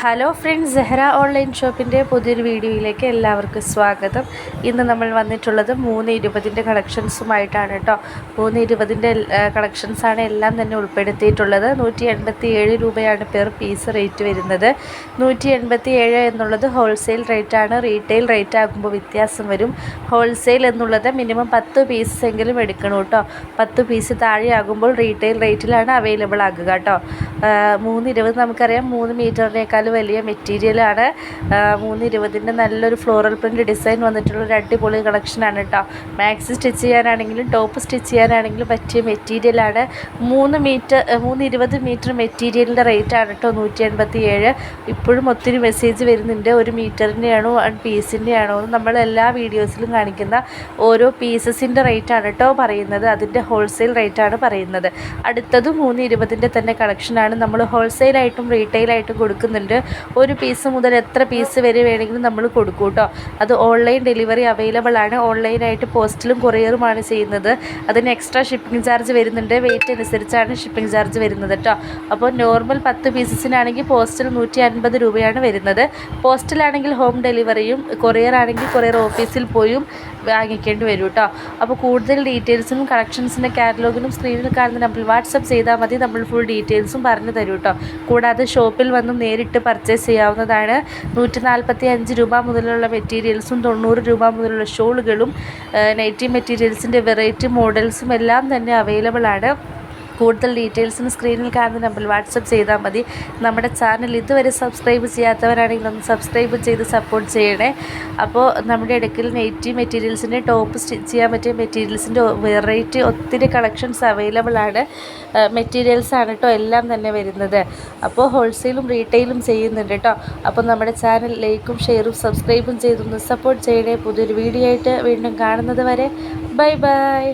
Hello friends, Zehra online ഷോപ്പിൻ്റെ പുതിയൊരു വീഡിയോയിലേക്ക് എല്ലാവർക്കും സ്വാഗതം. ഇന്ന് നമ്മൾ വന്നിട്ടുള്ളത് 320 കളക്ഷൻസുമായിട്ടാണ് കേട്ടോ. 320 കളക്ഷൻസാണ് എല്ലാം തന്നെ ഉൾപ്പെടുത്തിയിട്ടുള്ളത്. 187 രൂപയാണ് പെർ പീസ് റേറ്റ് വരുന്നത്. 187 എന്നുള്ളത് ഹോൾസെയിൽ റേറ്റാണ്. റീറ്റെയിൽ റേറ്റ് ആകുമ്പോൾ വ്യത്യാസം വരും. ഹോൾസെയിൽ എന്നുള്ളത് മിനിമം 10 പീസസ് എങ്കിലും എടുക്കണം കേട്ടോ. 10 പീസ് താഴെയാകുമ്പോൾ റീറ്റെയിൽ റേറ്റിലാണ് അവൈലബിൾ ആകുക കേട്ടോ. 320 നമുക്കറിയാം 3 മീറ്ററിനേക്കാൾ വലിയ മെറ്റീരിയലാണ്. 320 നല്ലൊരു ഫ്ലോറൽ പ്രിൻറ്റ് ഡിസൈൻ വന്നിട്ടുള്ളൊരു അടിപൊളി കളക്ഷനാണ് കേട്ടോ. മാക്സി സ്റ്റിച്ച് ചെയ്യാനാണെങ്കിലും ടോപ്പ് സ്റ്റിച്ച് ചെയ്യാനാണെങ്കിലും പറ്റിയ മെറ്റീരിയലാണ്. 320 മീറ്റർ മെറ്റീരിയലിൻ്റെ റേറ്റാണ് കേട്ടോ 187. ഇപ്പോഴും ഒത്തിരി മെസ്സേജ് വരുന്നുണ്ട്, ഒരു മീറ്ററിൻ്റെയാണോ പീസിൻ്റെയാണോ എന്ന്. നമ്മൾ എല്ലാ വീഡിയോസിലും കാണിക്കുന്ന ഓരോ പീസസിൻ്റെ റേറ്റാണ് കേട്ടോ പറയുന്നത്, അതിൻ്റെ ഹോൾസെയിൽ റേറ്റാണ് പറയുന്നത്. അടുത്തത് 320 തന്നെ കളക്ഷനാണ്. നമ്മൾ ഹോൾസെയിലായിട്ടും റീറ്റെയിലായിട്ടും കൊടുക്കുന്നുണ്ട്. ഒരു പീസ് മുതൽ എത്ര പീസ് വരെ വേണമെങ്കിലും നമ്മൾ കൊടുക്കും കേട്ടോ. അത് ഓൺലൈൻ ഡെലിവറി അവൈലബിൾ ആണ്. ഓൺലൈനായിട്ട് പോസ്റ്റിലും കൊറിയറുമാണ് ചെയ്യുന്നത്. അതിന് എക്സ്ട്രാ ഷിപ്പിംഗ് ചാർജ് വരുന്നുണ്ട്. വെയിറ്റ് അനുസരിച്ചാണ് ഷിപ്പിംഗ് ചാർജ് വരുന്നത് കേട്ടോ. അപ്പോൾ നോർമൽ 10 പീസസിനാണെങ്കിൽ പോസ്റ്റിൽ 150 രൂപയാണ് വരുന്നത്. പോസ്റ്റിലാണെങ്കിൽ ഹോം ഡെലിവറിയും, കൊറിയർ ആണെങ്കിൽ കൊറിയർ ഓഫീസിൽ പോയും വാങ്ങിക്കേണ്ടി വരും കേട്ടോ. അപ്പോൾ കൂടുതൽ ഡീറ്റെയിൽസിനും കളക്ഷൻസിൻ്റെ കാറ്റലോഗിനും സ്ക്രീനിൽ കാണുന്ന നമ്പറിൽ വാട്സപ്പ് ചെയ്താൽ മതി. നമ്മൾ ഫുൾ ഡീറ്റെയിൽസും പറഞ്ഞു തരും കേട്ടോ. കൂടാതെ ഷോപ്പിൽ വന്നും നേരിട്ട് പർച്ചേസ് ചെയ്യാവുന്നതാണ്. 145 രൂപ മുതലുള്ള മെറ്റീരിയൽസും 90 രൂപ മുതലുള്ള ഷോളുകളും നൈറ്റി മെറ്റീരിയൽസിൻ്റെ വെറൈറ്റി മോഡൽസും എല്ലാം തന്നെ അവൈലബിൾ ആണ്. കൂടുതൽ ഡീറ്റെയിൽസിന് സ്ക്രീനിൽ കാണുന്ന നമ്പറിൽ വാട്സപ്പ് ചെയ്താൽ മതി. നമ്മുടെ ചാനൽ ഇതുവരെ സബ്സ്ക്രൈബ് ചെയ്യാത്തവരാണെങ്കിൽ ഒന്ന് സബ്സ്ക്രൈബ് ചെയ്ത് സപ്പോർട്ട് ചെയ്യണേ. അപ്പോൾ നമ്മുടെ ഇടയ്ക്കിൽ നൈറ്റി മെറ്റീരിയൽസിൻ്റെ ടോപ്പ് സ്റ്റിച്ച് ചെയ്യാൻ പറ്റിയ മെറ്റീരിയൽസിൻ്റെ വെറൈറ്റി ഒത്തിരി കളക്ഷൻസ് അവൈലബിൾ ആണ്. മെറ്റീരിയൽസാണ് കേട്ടോ എല്ലാം തന്നെ വരുന്നത്. അപ്പോൾ ഹോൾസെയിലും റീറ്റെയിലും ചെയ്യുന്നുണ്ട് കേട്ടോ. അപ്പോൾ നമ്മുടെ ചാനൽ ലൈക്കും ഷെയറും സബ്സ്ക്രൈബും ചെയ്തൊന്ന് സപ്പോർട്ട് ചെയ്യണേ. പുതിയൊരു വീഡിയോ ആയിട്ട് വീണ്ടും കാണുന്നത് വരെ ബൈ ബൈ.